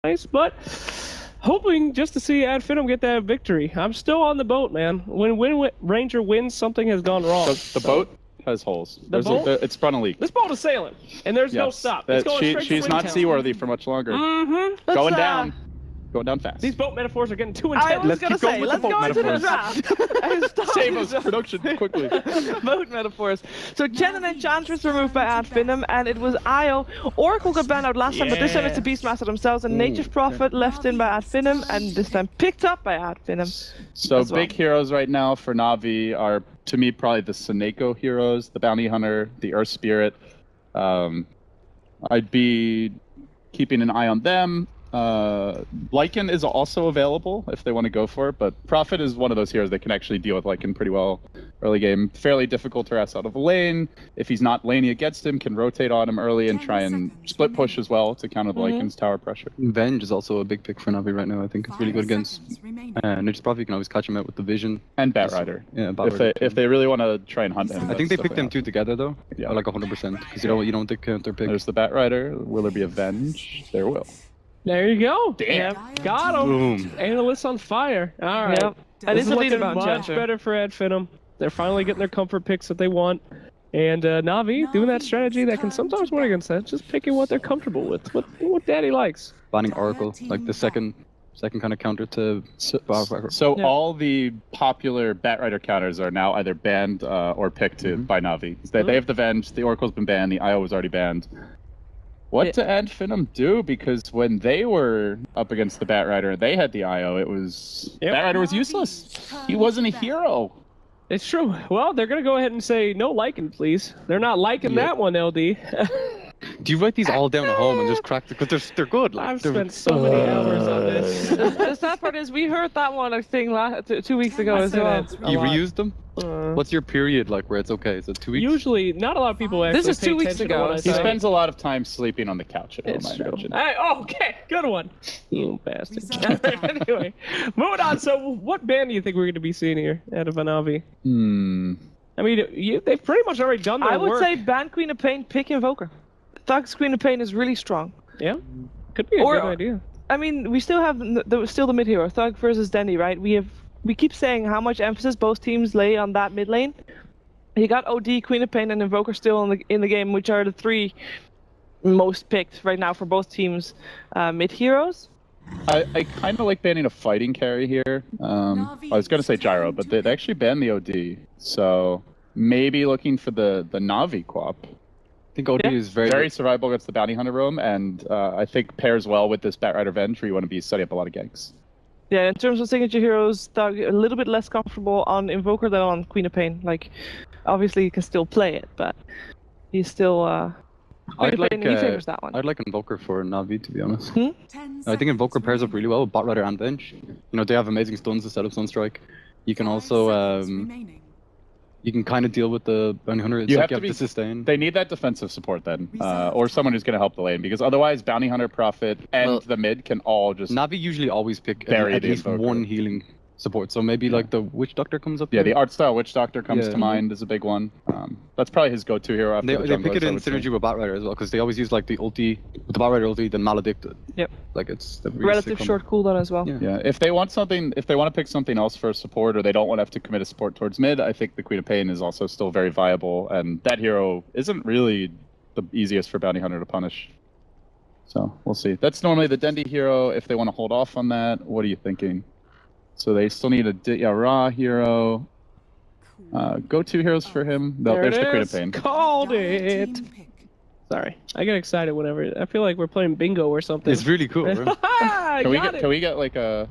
nice, but hoping just to see Finem get that victory. I'm still on the boat, man. When Ranger wins, something has gone wrong. The boat has holes. It's sprung a leak. This boat is sailing, and there's no stop. It's going straight she's to not Windtown. seaworthy for much longer. Going down. Going down fast. These boat metaphors are getting too intense. I was going to say, let's go into the draft. Save us production quickly. Boat metaphors. So Chen and Enchantress removed by Finem, and it was Io. Oracle got banned out last time, but this time it's a Beastmaster themselves, and Native Prophet left in by Finem, and this time picked up by Finem. So big heroes right now for Na'Vi are, to me, probably the Seneko heroes, the Bounty Hunter, the Earth Spirit. I'd be keeping an eye on them. Lycan is also available if they want to go for it, but Prophet is one of those heroes that can actually deal with Lycan pretty well early game. Fairly difficult to harass out of a lane. If he's not laney against him, can rotate on him early and try and split push as well to counter the Lycan's tower pressure. Venge is also a big pick for Na'Vi right now. I think it's really good against Nature Prophet. You can always catch him out with the vision. And Batrider. Yeah, Batrider. If they really want to try and hunt him. I think they picked them two together though. Yeah, like 100%. Because you don't think their pick. There's the Batrider. Will there be a Venge? There will. There you go. Damn. Yep. Got him. Boom. Analysts on fire. All right. Yep. That This is is a lead looking about much better for Finem. They're finally getting their comfort picks that they want. And Na'Vi doing that strategy that can sometimes win against that, just picking what they're comfortable with, what Daddy likes. Banning Oracle, like the second kind of counter to So all the popular Batrider counters are now either banned or picked by Na'Vi. They have the Venge, the Oracle's been banned, the IO was already banned. What to Finem do? Because when they were up against the Batrider, they had the IO. It was Batrider was useless. He wasn't a hero. It's true. Well, they're gonna go ahead and say no liking, please. They're not liking that one, LD. Do you write these all down at home and just crack them? Because they're good. Like, I've spent so many hours on this. The sad part is we heard that one, I think, 2 weeks ago as well. You reused them? What's your period like where it's okay? Is it 2 weeks? Usually, not a lot of people actually This is 2 weeks ago. He spends a lot of time sleeping on the couch at home, It's I true. imagine. Hey, okay, good one. You bastard. Anyway, moving on. So, what band do you think we're going to be seeing here out of Na'Vi? I mean, they've pretty much already done their work. I would say ban Queen of Pain, pick Invoker. Thug's Queen of Pain is really strong. Yeah, could be a good idea. I mean, we still have the mid hero, Thug versus Dendy, right? We keep saying how much emphasis both teams lay on that mid lane. You got OD, Queen of Pain, and Invoker still in the game, which are the three most picked right now for both teams mid heroes. I kind of like banning a fighting carry here. I was going to say Gyro, but they actually banned the OD. So maybe looking for the Na'Vi Quap. I think OD is very survivable against the Bounty Hunter roam, and I think pairs well with this Batrider Venge where you want to be setting up a lot of ganks. Yeah, in terms of signature heroes, Thug a little bit less comfortable on Invoker than on Queen of Pain. Like, obviously he can still play it, but he's still he favors that one. I'd like Invoker for Na'Vi, to be honest. I think Invoker pairs up really well with Batrider and Venge. You know, they have amazing stuns to set up Sunstrike. You can also you can kind of deal with the Bounty Hunter. It's you have to sustain. They need that defensive support then, or someone who's going to help the lane, because otherwise Bounty Hunter, Prophet, and the mid can all just. Na'Vi usually always pick at least one healing support, so maybe like the Witch Doctor comes up. Yeah, the art style Witch Doctor comes to mind as a big one. That's probably his go-to hero. After they pick it in synergy with Batrider as well, because they always use like the ulti with the Batrider ulti, then Maledicted. Yep. Like it's really relative short cooldown as well. Yeah. If they want something, if they want to pick something else for support, or they don't want to have to commit a support towards mid, I think the Queen of Pain is also still very viable, and that hero isn't really the easiest for Bounty Hunter to punish. So we'll see. That's normally the Dendy hero. If they want to hold off on that, what are you thinking? So they still need a Ra hero. Go-to heroes for him. There's the Queen of Pain. Called it. Sorry, I get excited whenever. I feel like we're playing bingo or something. It's really cool. Right? Can we get like a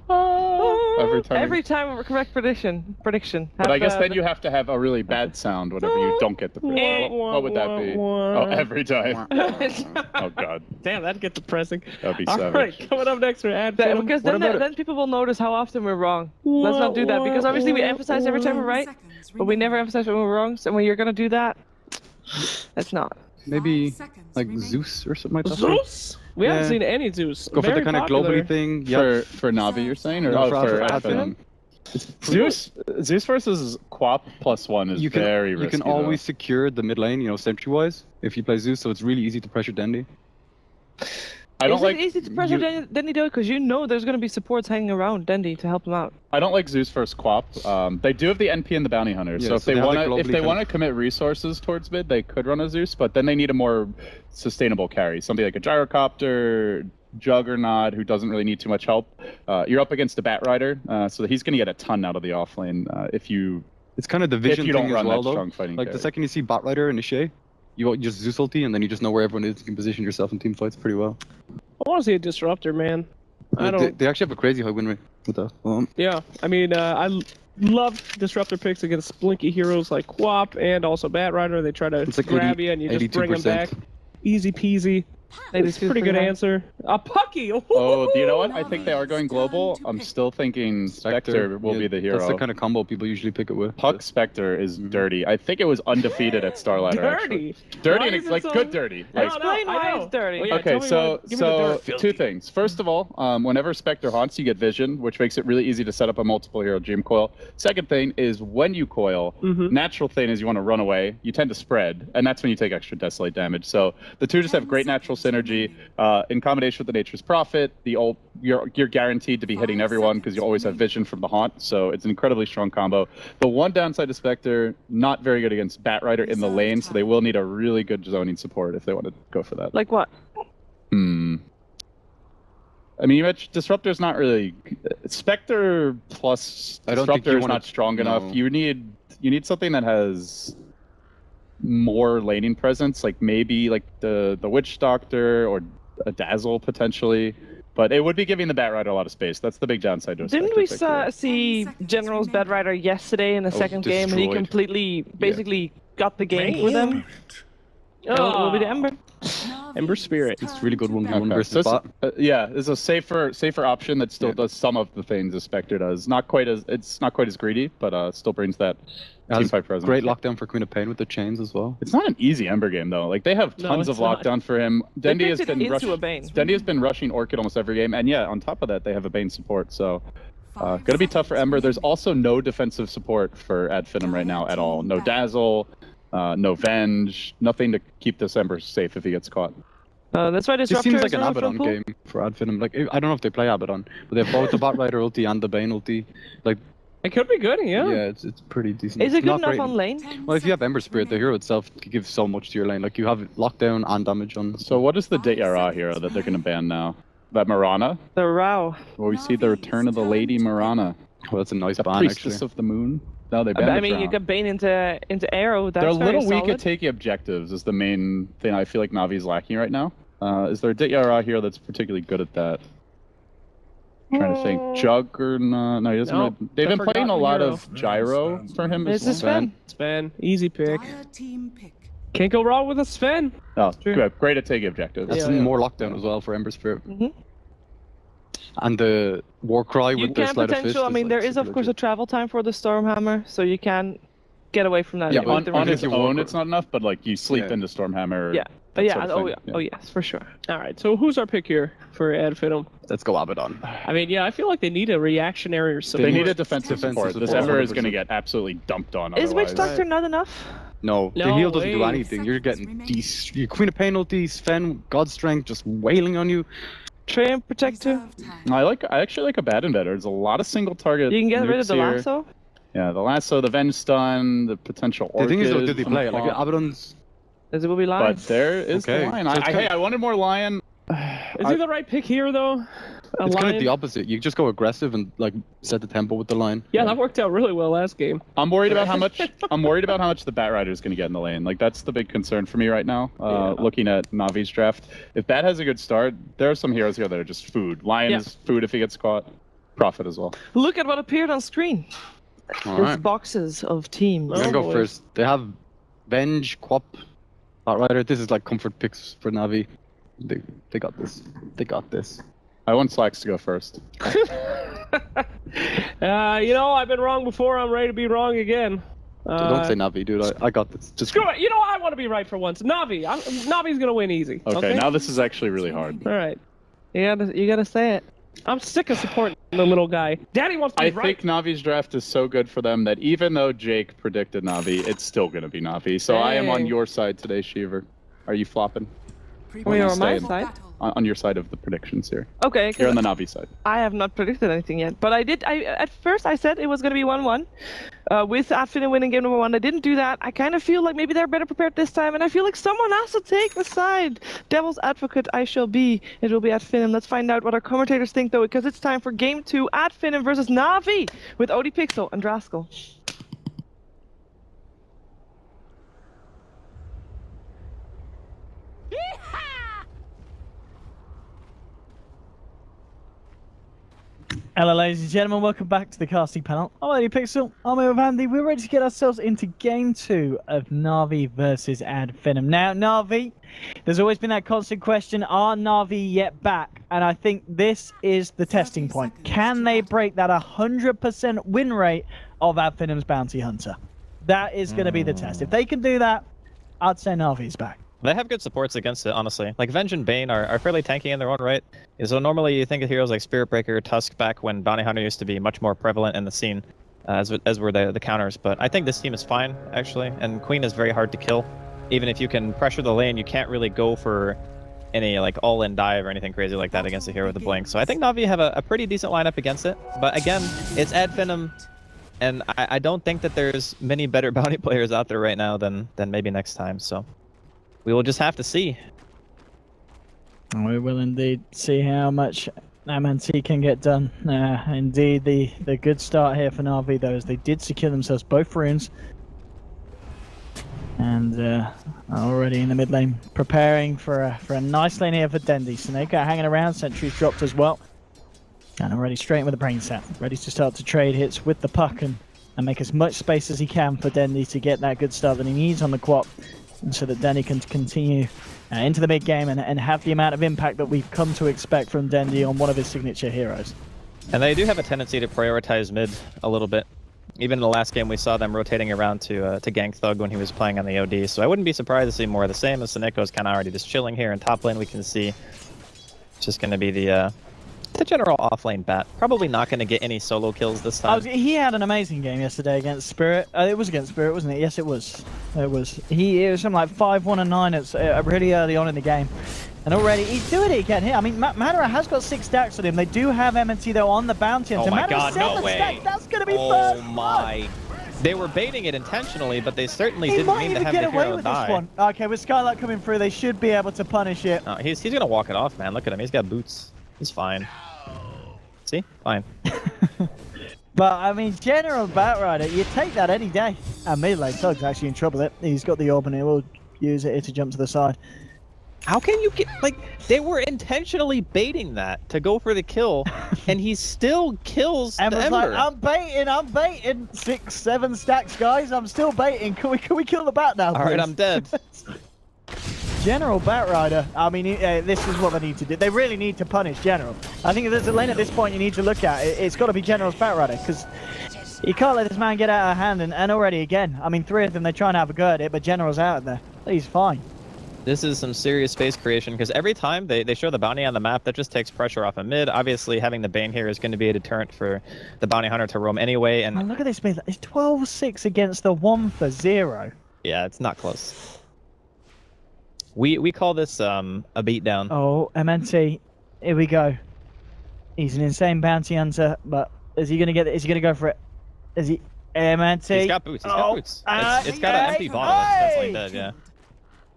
every time a correct prediction? But I guess then you have to have a really bad sound whenever you don't get the prediction. What would that be? Oh, every time. Oh god. Damn, that'd get depressing. That'd be savage. All right, coming up next, we're Finem. Because then people will notice how often we're wrong. Let's not do that, because obviously we emphasize every time we're right, but we never emphasize when we're wrong. So when you're gonna do that, that's not. Maybe like Zeus or something like that. Zeus? We haven't seen any Zeus. Go for the kind of globally thing. For Na'Vi, you're saying, or for Finem? Zeus versus Quap +1 is very risky. You can always secure the mid lane, you know, sentry wise, if you play Zeus. So it's really easy to pressure Dendy. I don't Is like. it easy to pressure Dendy though? Because you know there's going to be supports hanging around Dendy to help him out. I don't like Zeus versus Quap. They do have the NP and the Bounty Hunter, Yeah, so if so they they want to commit resources towards mid, they could run a Zeus, but then they need a more sustainable carry, something like a Gyrocopter, Juggernaut, who doesn't really need too much help. You're up against a Bat Rider, so he's going to get a ton out of the offlane if you. It's kind of the vision you thing don't as run well, that though. strong fighting Like carry. the second you see Bat Rider initiate, you just Zeus ulti, and then you just know where everyone is. You can position yourself in team fights pretty well. I want to see a disruptor, man. I don't. They actually have a crazy high win rate with that. Yeah, I mean, I love disruptor picks against blinky heroes like Quap and also Bat Rider. They try to It's like grab you and you just bring them 82%. back. Easy peasy. That's a pretty good answer. A Pucky! Oh, do you know what? I think they are going global. I'm still thinking Spectre will be the hero. That's the kind of combo people usually pick it with. Puck Spectre is dirty. I think it was undefeated at Starlighter. Dirty? Dirty, Why and is it's it like so- good dirty. No, Like, Explain why it's dirty. Oh, yeah, okay, tell me so give me the dirt. two things. First of all, whenever Spectre haunts, you get vision, which makes it really easy to set up a multiple hero dream coil. Second thing is when you coil, natural thing is you want to run away. You tend to spread, and that's when you take extra desolate damage. So the two just have great natural synergy. In combination with the Nature's Prophet, the ult, you're guaranteed to be hitting everyone because you always have vision from the haunt. So it's an incredibly strong combo. The one downside to Spectre, not very good against Bat Rider in the lane, so they will need a really good zoning support if they want to go for that. Like what? I mean, you mentioned Disruptor's not really Spectre plus I don't think Disruptor you is wanna- not strong enough. no. You need something that has more laning presence, like maybe like the Witch Doctor or a Dazzle potentially. But it would be giving the Bat Rider a lot of space. That's the big downside to a Didn't Spectre we pick. see General's Bad Rider yesterday in the second game, and he destroyed. completely, basically got the game for them? Oh, will be the Ember. Ember Spirit. It's really good 1v1 Okay. versus So bot. yeah, it's a safer option that still does some of the things as Spectre does. It's not quite as greedy, but still brings that team fight presence. Great lockdown for Queen of Pain with the chains as well. It's not an easy Ember game though. Like they have No, tons of it's not. lockdown for him. Dendy has picked it been into rushing. a Bane. Dendy has been rushing Orchid almost every game, and yeah, on top of that, they have a Bane support. So gonna be tough for Ember. There's also no defensive support for Ad Finem right now at all. No Dazzle, no Venge, nothing to keep this Ember safe if he gets caught. That's why This Disruptor seems is like an running from Abaddon pool. game for Ad Finem. Like I don't know if they play Abaddon, but they have both the Bat Rider ulti and the Bane ulti. Like It could be good, yeah. it's pretty decent. Is it It's good not enough great. on lane? Well, if you have Ember Spirit, the hero itself can give so much to your lane. Like you have lockdown and damage on. So what is the Dayara hero that they're gonna ban now? That Marana? The Row. Well, we see the return of the Lady Marana, Well, that's a nice the ban priestess actually. of the moon. No, they banned I the mean, you Drown. got Bane into Arrow. That's They're a little very weak solid. at taking objectives is the main thing I feel like Navi's lacking right now. Is there a Dayara hero that's particularly good at that? I'm trying to think. Juggernaut. No, he doesn't. No, really... They've the been playing a forgotten lot hero. of Gyro for him It's as a well. Sven. Sven, easy pick. Team pick. Can't go wrong with a Sven. Oh, True. good. Great at taking objectives. That's Yeah, yeah. more lockdown as well for Ember Spirit. Mhm. And the war cry You with the can sleight of fist. potential. I mean, like, there is of super course a legit. travel time for the Stormhammer, so you can get away from that. Yeah, with on, the on rest its of own, it's not enough, but like you sleep Yeah. into Stormhammer. Yeah. that Yeah. sort of Oh thing. yeah. Oh yes, for sure. All right, so who's our pick here for Ad Finem? Let's go Abaddon. I mean, yeah, I feel like they need a reactionary or something. They need a defensive support. This support, Ember is going to 100%. get absolutely dumped on. Is Witch otherwise. Doctor not enough? No, the No heal doesn't do way. anything. You're getting your Queen of Pain ulti, Sven, God Strength just wailing on you. Treant Protector. I actually like Abaddon better. There's a lot of single target. You can get rid of the nukes here. lasso. Yeah, the lasso, the Venge Stun, the potential The thing is, though, Orchid did they from play it? the Like farm. Abaddon's. As it will be live. But there is Okay, the Lion. so it's Hey, kinda- I wanted more Lion. Is he the right pick here, though? A It's kind lion? of the opposite. You just go aggressive and like set the tempo with the line. Yeah, that worked out really well last game. I'm worried about how much. I'm worried about how much the Bat Rider is going to get in the lane. Like that's the big concern for me right now. Yeah. Looking at Navi's draft, if Bat has a good start, there are some heroes here that are just food. Lion Yeah. is food if he gets caught. Prophet as well. Look at what appeared on screen. All There's right. boxes of teams. I'm gonna Oh, go boy. first. They have Venge, Quap, Bat Rider. This is like comfort picks for Navi. They got this. They got this. I want Slacks to go first. You know, I've been wrong before. I'm ready to be wrong again. Don't say Navi, dude. I got this. Just Screw it. You know, I want to be right for once. Navi's gonna win easy. Okay, now this is actually really hard. All right. You gotta say it. I'm sick of supporting the little guy. Daddy wants to be I right. think Navi's draft is so good for them that even though Jake predicted Navi, it's still going to be Navi. So I am on Dang. your side today, Sheever. Are you flopping? We are on my Stay side. on your side of the predictions here. Okay. You're on the Na'Vi side. I have not predicted anything yet, but at first I said it was going to be 1-1 with Finem winning game number 1. I didn't do that. I kind of feel like maybe they're better prepared this time, and I feel like someone has to take the side. Devil's advocate I shall be. It will be Finem. Let's find out what our commentators think, though, because it's time for game 2 Finem versus Na'Vi with OD Pixel and Draskell. Hello ladies and gentlemen, welcome back to the casting panel. I'm OD Pixel, I'm here with Andy. We're ready to get ourselves into game 2 of Na'Vi versus Finem. Now Na'Vi, there's always been that constant question, are Na'Vi yet back? And I think this is the testing point. Can they break that 100% win rate of Finem's Bounty Hunter? That is going to be the test. If they can do that, I'd say Na'Vi's back. They have good supports against it, honestly. Like, Venge and Bane are fairly tanky in their own right. So normally you think of heroes like Spirit Breaker, Tusk back when Bounty Hunter used to be much more prevalent in the scene, as were the counters. But I think this team is fine, actually. And Queen is very hard to kill. Even if you can pressure the lane, you can't really go for any like all-in dive or anything crazy like that against a hero with a blink. So I think Na'Vi have a pretty decent lineup against it. But again, it's Finem, and I don't think that there's many better bounty players out there right now than maybe next time. So we will just have to see. We will indeed see how much MNT can get done. Indeed, the good start here for Na'Vi, though, is they did secure themselves both runes. And already in the mid lane, preparing for a nice lane here for Dendi. Snake hanging around, sentries dropped as well. And already straight in with the brain set, ready to start to trade hits with the puck and make as much space as he can for Dendi to get that good start that he needs on the quad. And so that Dendi can continue into the mid game and have the amount of impact that we've come to expect from Dendi on one of his signature heroes. And they do have a tendency to prioritize mid a little bit. Even in the last game, we saw them rotating around to gank Thug when he was playing on the OD. So I wouldn't be surprised to see more of the same. As Saneko's kind of already just chilling here in top lane. We can see it's just going to be the general off-lane bat. Probably not going to get any solo kills this time. He had an amazing game yesterday against Spirit. It was against Spirit, wasn't it? Yes, it was. It was something like 5-1 and 9 at really early on in the game. And already he's doing it again here. I mean, Madara has got 6 stacks on him. They do have MNT though on the bounty. Oh my god, no way. Stacks. That's going to be first. Oh my. They were baiting it intentionally, but they certainly didn't mean to have the hero die. This one. Okay, with Skylight coming through, they should be able to punish it. No, he's going to walk it off, man. Look at him. He's got boots. He's fine. See? Fine. But, I mean, General Batrider, you take that any day. And mid lane, Tug's actually in trouble there. He's got the orb and he will use it to jump to the side. How can you get, like, they were intentionally baiting that to go for the kill, and he still kills the Ember. Like, I'm baiting 6, 7 stacks, guys. I'm still baiting. Can we kill the bat now, please? Alright, I'm dead. General Batrider, I mean, this is what they need to do. They really need to punish General. I think if there's a lane at this point you need to look at, it's got to be General's Batrider, because you can't let this man get out of hand, and already again, I mean, 3 of them, they're trying to have a go at it, but General's out of there. He's fine. This is some serious space creation, because every time they show the bounty on the map, that just takes pressure off of mid. Obviously, having the Bane here is going to be a deterrent for the bounty hunter to roam anyway. And oh, look at this mid. It's 12-6 against the 1-for-0. Yeah, it's not close. We call this a beatdown. Oh, MNT, here we go. He's an insane bounty hunter, but is he going to get it? Is he going to go for it? Is he? MNT. He's got boots. He's got boots. It's got an empty bottle. That's definitely dead. Yeah.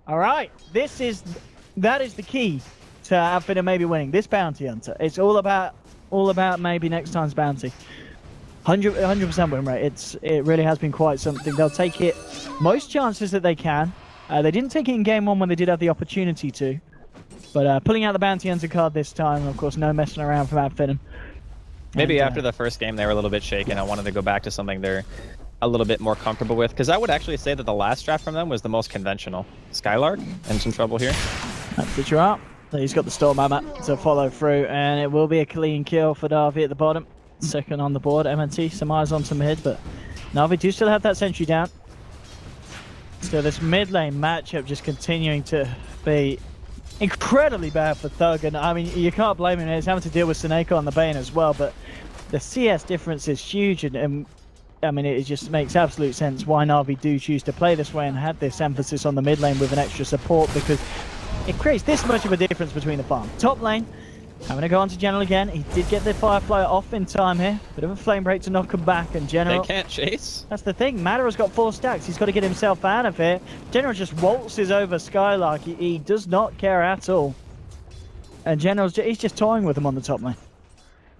All right, that is the key to Finem maybe winning this bounty hunter. It's all about maybe next time's bounty. 100% win rate. It really has been quite something. They'll take it most chances that they can. They didn't take it in game 1 when they did have the opportunity to, but pulling out the bounty hunter card this time, and of course, no messing around from Finem. Maybe after the first game they were a little bit shaken. I wanted to go back to something they're a little bit more comfortable with, because I would actually say that the last draft from them was the most conventional. Skylark in some trouble here. That's the drop. He's got the Storm Hammer to follow through, and it will be a clean kill for Na'Vi at the bottom. Second on the board. MNT, some eyes on some mid, but Na'Vi do still have that sentry down. So this mid lane matchup just continuing to be incredibly bad for Thug, and I mean, you can't blame him. He's having to deal with Seneko on the Bane as well, but the CS difference is huge, and I mean, it just makes absolute sense why Na'Vi do choose to play this way and had this emphasis on the mid lane with an extra support, because it creates this much of a difference between the farm. Top lane, having to go on to General again. He did get the Firefly off in time here. Bit of a flame break to knock him back, and General... They can't chase? That's the thing. Madara's got 4 stacks. He's got to get himself out of here. General just waltzes over Skylark. He does not care at all. And General's he's just toying with him on the top lane.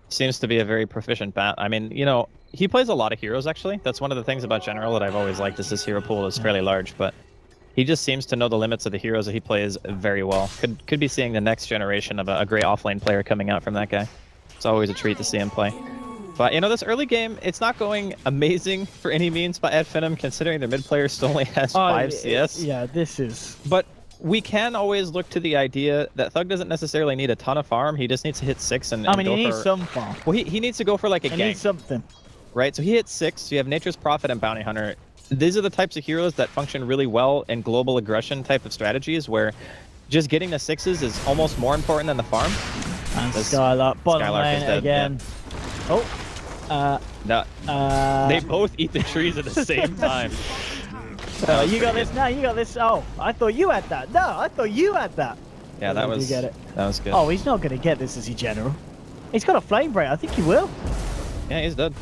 Seems to be a very proficient bat. I mean, you know, he plays a lot of heroes, actually. That's one of the things about General that I've always liked, is his hero pool is fairly large, but he just seems to know the limits of the heroes that he plays very well. Could be seeing the next generation of a great offlane player coming out from that guy. It's always a treat to see him play. But, you know, this early game, it's not going amazing for any means by Finem, considering their mid player still only has 5 CS. Yeah, this is... But we can always look to the idea that Thug doesn't necessarily need a ton of farm. He just needs to hit 6 and I mean, go he needs for... some farm. Well, he needs to go for like a gank. He needs something. Right, so he hits 6. So you have Nature's Prophet and Bounty Hunter. These are the types of heroes that function really well in global aggression type of strategies, where just getting the 6s is almost more important than the farm. And Skylark, bottom lane again. Yeah. Oh. No. They both eat the trees at the same time. You got this. No, you got this. Oh, I thought you had that. No, I thought you had that. Yeah, that was. You get it. That was good. Oh, he's not gonna get this, is he, General? He's got a flame break. I think he will. Yeah, he's dead.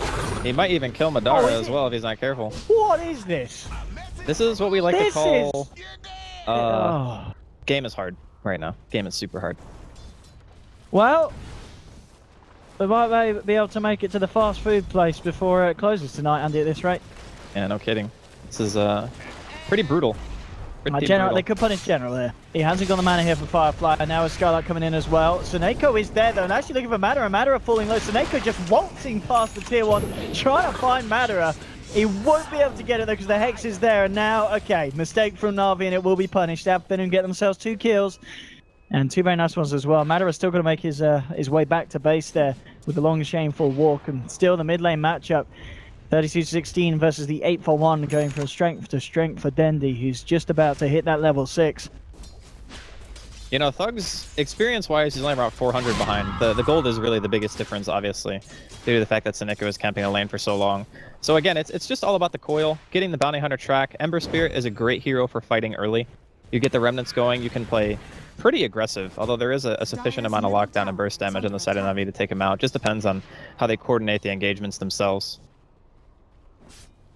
He might even kill Madara as well if he's not careful. What is this? This is what we like to call. Game is hard right now. Game is super hard. Well, we might be able to make it to the fast food place before it closes tonight, Andy, at this rate. Yeah, no kidding. This is pretty brutal. General, they could punish General there. He hasn't got the mana here for Firefly, and now with Skylark coming in as well. Suneko is there though, and actually looking for Madara. Madara falling low. Suneko just waltzing past the tier 1, trying to find Madara. He won't be able to get it though because the Hex is there, and now, okay, mistake from Na'Vi, and it will be punished. Finem get themselves 2 kills, and 2 very nice ones as well. Madara's still going to make his way back to base there with a long, shameful walk, and still the mid lane matchup. 32-16 versus the 8-for-1, going from strength to strength for Dendi, who's just about to hit that level 6. You know, Thug's experience-wise, he's only about 400 behind. The gold is really the biggest difference, obviously, due to the fact that Suneko is camping a lane for so long. So again, it's just all about the coil, getting the Bounty Hunter track. Ember Spirit is a great hero for fighting early. You get the remnants going, you can play pretty aggressive, although there is a sufficient amount of lockdown and burst damage on the side of Na'Vi to take him out. Just depends on how they coordinate the engagements themselves.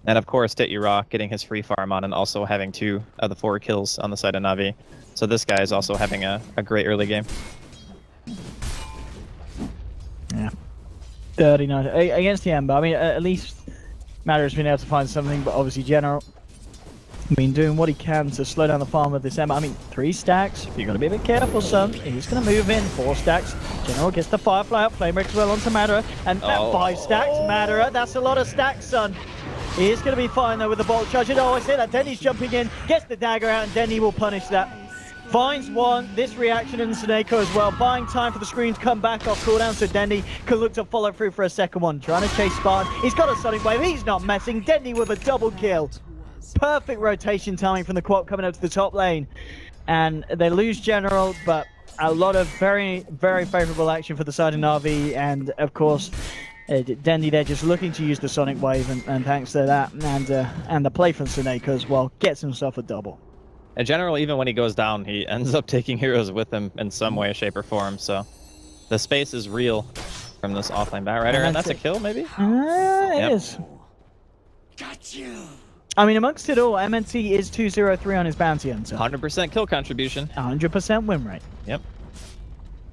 And of course, Titira getting his free farm on and also having 2 of the 4 kills on the side of Na'Vi. So this guy is also having a great early game. Yeah. 39 against the Ember. I mean, at least Madara's been able to find something, but obviously General, I mean, doing what he can to slow down the farm of this Ember. I mean, 3 stacks. You've got to be a bit careful, son. He's going to move in. 4 stacks. General gets the Firefly up. Flame breaks well onto Madara. And 5 stacks. Madara, that's a lot of stacks, son. He is going to be fine though with the bolt charge. Oh, I say that. Denny's jumping in, gets the dagger out, and Denny will punish that. Finds 1. This reaction in Suneko as well. Buying time for the screen to come back off cooldown, so Denny can look to follow through for a second one. Trying to chase Spartan. He's got a Sonic Wave. He's not messing. Denny with a double kill. Perfect rotation timing from the Quap coming up to the top lane. And they lose General, but a lot of very, very favorable action for the side of Na'Vi. And of course, Dendi there just looking to use the Sonic Wave, and thanks to that, and the play from Suneko as well, gets himself a double. In general, even when he goes down, he ends up taking heroes with him in some way, shape, or form, so the space is real from this offlane Batrider, and that's a kill, maybe? It is. Got you! I mean, amongst it all, MNT is 203 on his bounty hunter. 100% kill contribution. 100% win rate. Yep.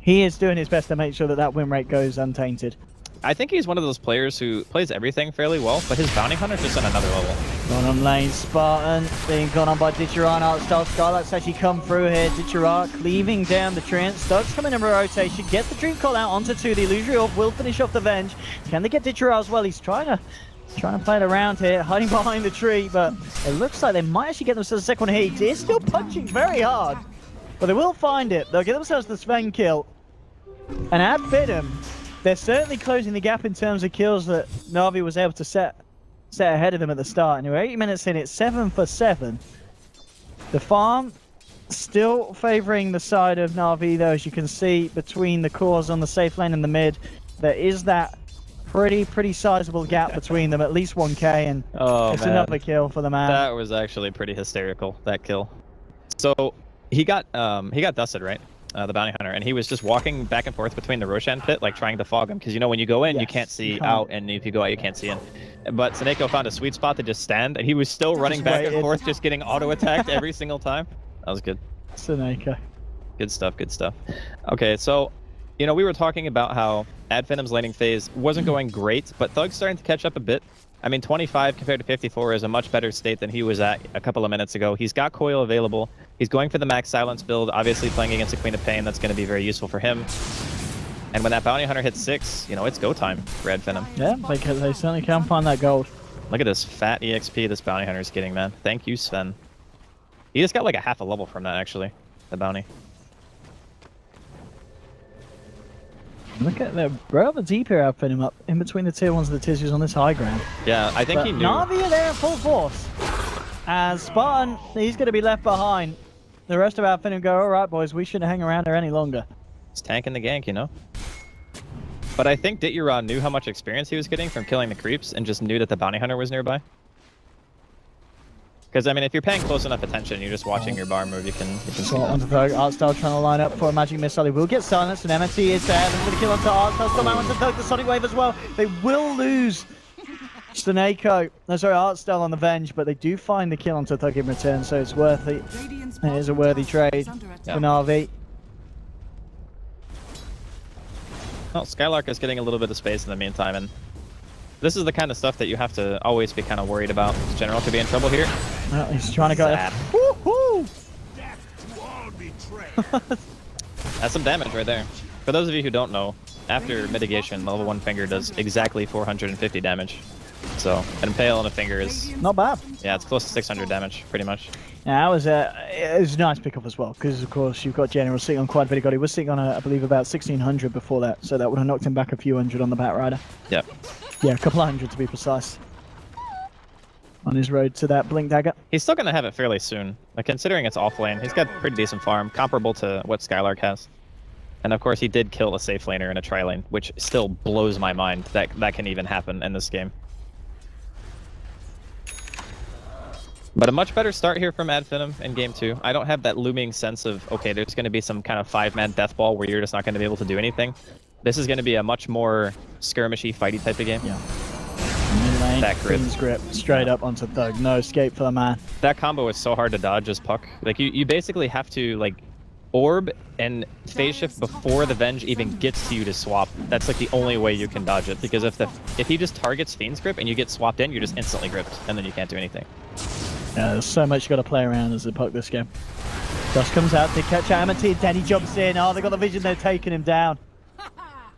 He is doing his best to make sure that that win rate goes untainted. I think he's one of those players who plays everything fairly well, but his bounty hunter is just on another level. Bottom lane, Spartan being gone on by Ditcheron. Art-style Skylark's actually come through here. Ditcheron cleaving down the Treant. Stokes coming in rotation. Gets the Dream Call out onto 2. The Illusory Orb will finish off the Venge. Can they get Ditcheron as well? He's trying to play it around here, hiding behind the tree, but it looks like they might actually get themselves a second one here. He is still punching very hard, but they will find it. They'll get themselves the Sven kill. And at Finem, they're certainly closing the gap in terms of kills that Na'Vi was able to set ahead of them at the start. And we're 8 minutes in, it's 7 for 7. The farm still favouring the side of Na'Vi though, as you can see between the cores on the safe lane and the mid. There is that pretty sizable gap between them, at least 1k, and it's another kill for the man. That was actually pretty hysterical, that kill. So he got dusted, right? The bounty hunter, and he was just walking back and forth between the Roshan pit, like trying to fog him, because you know when you go in, you can't see out, and if you go out, you can't see in. But Seneko found a sweet spot to just stand, and he was still running back and forth, just getting auto-attacked every single time. That was good. Seneko. Good stuff, good stuff. Okay, so, you know, we were talking about how Adfinem's laning phase wasn't going great, but Thug's starting to catch up a bit. I mean, 25 compared to 54 is a much better state than he was at a couple of minutes ago. He's got Coil available. He's going for the max silence build, obviously playing against the Queen of Pain. That's going to be very useful for him. And when that bounty hunter hits 6, you know, it's go time for Adfinem. Yeah, they certainly can find that gold. Look at this fat EXP this bounty hunter is getting, man. Thank you, Sven. He just got like a half a level from that, actually, the bounty. Look at the rather deep here outfitting him up in between the tier 1s and the tier 2s on this high ground. Yeah, I think but he knew. Na'Vi are there in full force. As Spartan, he's going to be left behind. The rest of Outfitting go, alright boys, we shouldn't hang around here any longer. He's tanking the gank, you know? But I think Dityra knew how much experience he was getting from killing the creeps and just knew that the bounty hunter was nearby. Because, I mean, if you're paying close enough attention, you're just watching your bar move, you can see that. Onto Thug, Artstyle trying to line up for a magic missile. He will get silenced, and MNT is there. They're going to kill onto Artstyle, still out onto Thug, the Sonic Wave as well. They will lose Seneko. No, sorry, Artstyle on the Venge, but they do find the kill onto Thug in return, so it's worth it. It is a worthy trade for Na'Vi. Well, Skylark is getting a little bit of space in the meantime, and this is the kind of stuff that you have to always be kind of worried about. General could be in trouble here. Well, he's trying to go. Woohoo! That's some damage right there. For those of you who don't know, after mitigation, level 1 finger does exactly 450 damage. So, an Impale and a finger is... Not bad. Yeah, it's close to 600 damage, pretty much. Yeah, it was a nice pickup as well, because of course you've got General sitting on quite a bit of gold. He was sitting on, I believe, about 1600 before that, so that would have knocked him back a few hundred on the Batrider. Yep. Yeah, a couple of hundred to be precise. On his road to that Blink Dagger. He's still going to have it fairly soon. Like, considering it's off lane, he's got pretty decent farm, comparable to what Skylark has. And of course, he did kill a safe laner in a tri lane, which still blows my mind that that can even happen in this game. But a much better start here from Adfinem in game 2. I don't have that looming sense of, okay, there's going to be some kind of 5-man death ball where you're just not going to be able to do anything. This is going to be a much more skirmishy, fighty type of game. Yeah. Mid-lane, that grip. grip, straight up onto Thug. No escape for the man. That combo is so hard to dodge as Puck. Like, you basically have to, like, orb and phase shift before the Venge even gets to you to swap. That's like the only way you can dodge it, because if he just targets Fiend's Grip and you get swapped in, you're just instantly gripped, and then you can't do anything. Yeah, there's so much you got to play around as a Puck this game. Dust comes out to catch Amity. Dendy jumps in. Oh, they got the vision. They're taking him down.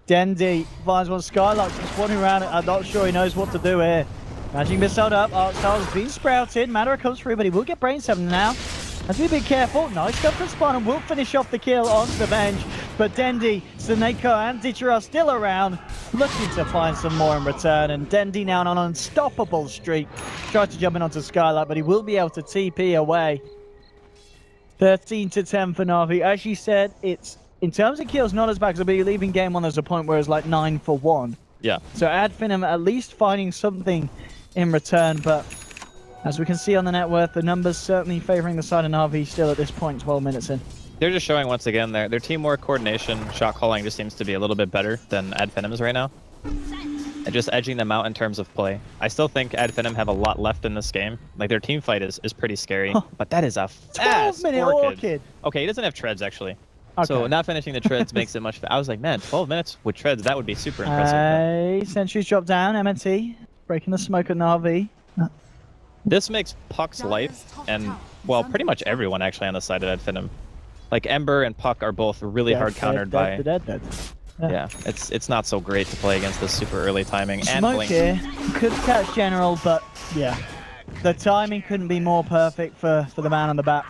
Dendy finds one. Skylark's just wandering around. I'm not sure he knows what to do here. Magic missile up. Artstyle's been sprouted. Madara comes through, but he will get Brain 7 now. Have to be a bit careful. Nice gun from Spawn and will finish off the kill on the Venge. But Dendy, Seneko, and Dityra are still around, looking to find some more in return. And Dendy now on an unstoppable streak. Tries to jump in onto Skylark, but he will be able to TP away. 13-10 for Na'Vi. As you said, it's in terms of kills not as bad, because I believe in game 1 there's a point where it's like 9 for 1. Yeah. So Adfinem at least finding something in return, but as we can see on the net worth, the numbers certainly favoring the side of Na'Vi still at this point, 12 minutes in. They're just showing once again their teamwork, coordination, shot calling just seems to be a little bit better than Adfinim's right now. And just edging them out in terms of play. I still think Adfinem have a lot left in this game. Like, their team fight is pretty scary, but that is a fast 12-minute Orchid. Okay, he doesn't have treads actually. Okay. So not finishing the treads makes it much I was like, man, 12 minutes with treads, that would be super impressive. Sentries drop down, MNT breaking the smoke at Na'Vi. This makes Puck's life, and, well, pretty much everyone actually on the side of Adfinem. Like, Ember and Puck are both really hard countered by... Yeah, it's not so great to play against this super early timing. Smoke and Blink. here, could catch General, but yeah. The timing couldn't be more perfect for the man on the back.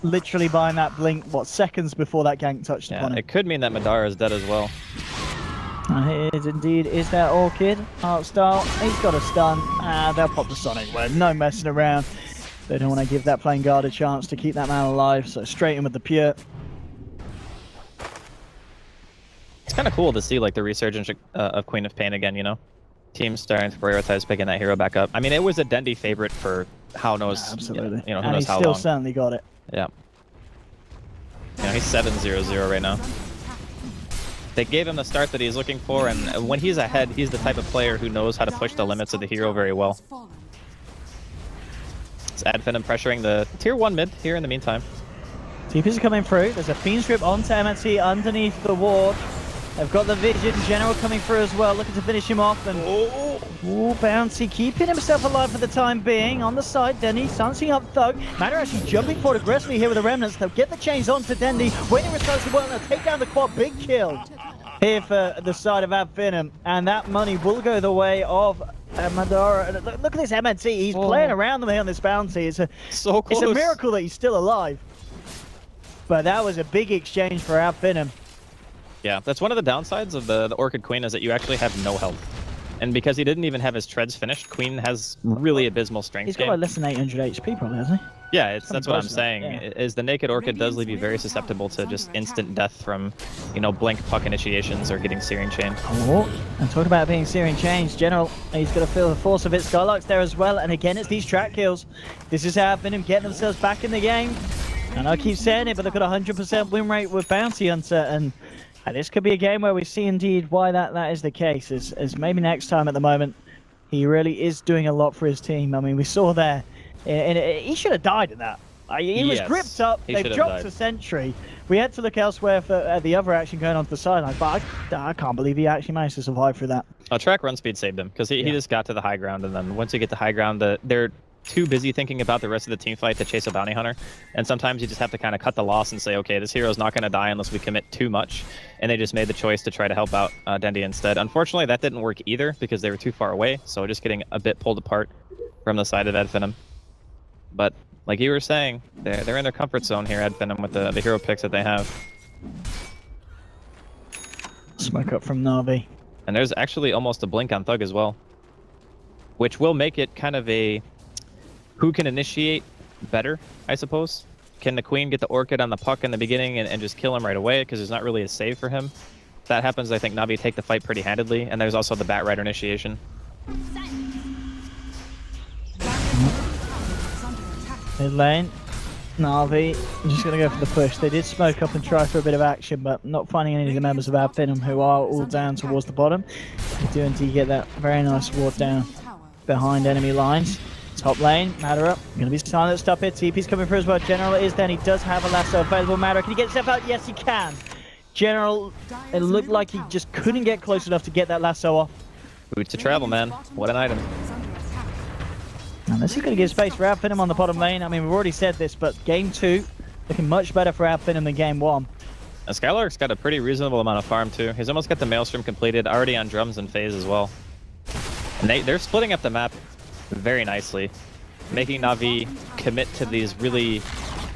Literally buying that Blink, what, seconds before that gank touched upon him. It could mean that Madara is dead as well. It indeed is that Orchid. Artstyle, he's got a stun. They'll pop the Sonic Wave, no messing around. They don't want to give that playing guard a chance to keep that man alive, so straight in with the Pure. It's kind of cool to see like the resurgence of Queen of Pain again, you know? Teams starting to prioritize picking that hero back up. I mean, it was a Dendy favorite for how knows, absolutely. You know, who knows how long. And he still certainly got it. Yeah. You know, he's 7-0-0 right now. They gave him the start that he's looking for, and when he's ahead, he's the type of player who knows how to push the limits of the hero very well. It's Finem pressuring the tier 1 mid here in the meantime. TPs are coming through. There's a Fiend Strip onto MNT underneath the ward. They've got the Vision. General coming through as well, looking to finish him off. And Bouncy keeping himself alive for the time being. On the side, Dendy silencing up Thug. Matter actually jumping forward aggressively here with the Remnants. They'll get the chains onto Dendy. Waiting for response as well, and they'll take down the quad. Big kill here for the side of Finem. And that money will go the way of Madara. Look at this MNT. He's playing around them here on this Bouncy. It's so close. It's a miracle that he's still alive. But that was a big exchange for Finem. Yeah, that's one of the downsides of the Orchid Queen is that you actually have no health. And because he didn't even have his treads finished, Queen has really abysmal strength. He's got like less than 800 HP probably, hasn't he? Yeah, that's what I'm saying. Is the Naked Orchid does leave you very susceptible to just instant death from, you know, blink puck initiations or getting Searing Chain. Oh, and talk about being Searing Chains. General, he's going to feel the force of it. Skylark's there as well, and again, it's these track kills. This is how Finem getting themselves back in the game. And I keep saying it, but look at 100% win rate with Bounty Hunter, and this could be a game where we see indeed why that is the case, as maybe next time at the moment, he really is doing a lot for his team. I mean, we saw there, he should have died in that. He was gripped up, they've dropped a sentry. We had to look elsewhere for the other action going on to the sideline, but I can't believe he actually managed to survive through that. Track run speed saved him, because he just got to the high ground, and then once you get to high ground, they're too busy thinking about the rest of the team fight to chase a bounty hunter, and sometimes you just have to kind of cut the loss and say, okay, this hero's not going to die unless we commit too much, and they just made the choice to try to help out Dendy instead. Unfortunately, that didn't work either because they were too far away, so just getting a bit pulled apart from the side of Finem. But like you were saying, they're in their comfort zone here, Finem, with the hero picks that they have. Smoke up from Na'Vi. And there's actually almost a blink on Thug as well, which will make it kind of a who can initiate better, I suppose. Can the Queen get the Orchid on the puck in the beginning and just kill him right away, because there's not really a save for him? If that happens, I think Na'Vi take the fight pretty handedly, and there's also the Bat Rider initiation. Mid lane, Na'Vi just going to go for the push. They did smoke up and try for a bit of action, but not finding any of the members of Finem who are all down towards the bottom. They do indeed get that very nice ward down behind enemy lines. Top lane, Matter up. Going to be silenced up here. TP's coming through as well. General is then. He does have a lasso available. Matter, can he get himself out? Yes, he can. General, it looked like he just couldn't get close enough to get that lasso off. Route to travel, man. What an item. And this is going to give space for Finem on the bottom lane. I mean, we've already said this, but game 2 looking much better for Finem than game 1. And Skylark's got a pretty reasonable amount of farm too. He's almost got the Maelstrom completed, already on drums and phase as well. And they're splitting up the map very nicely, making Na'Vi commit to these really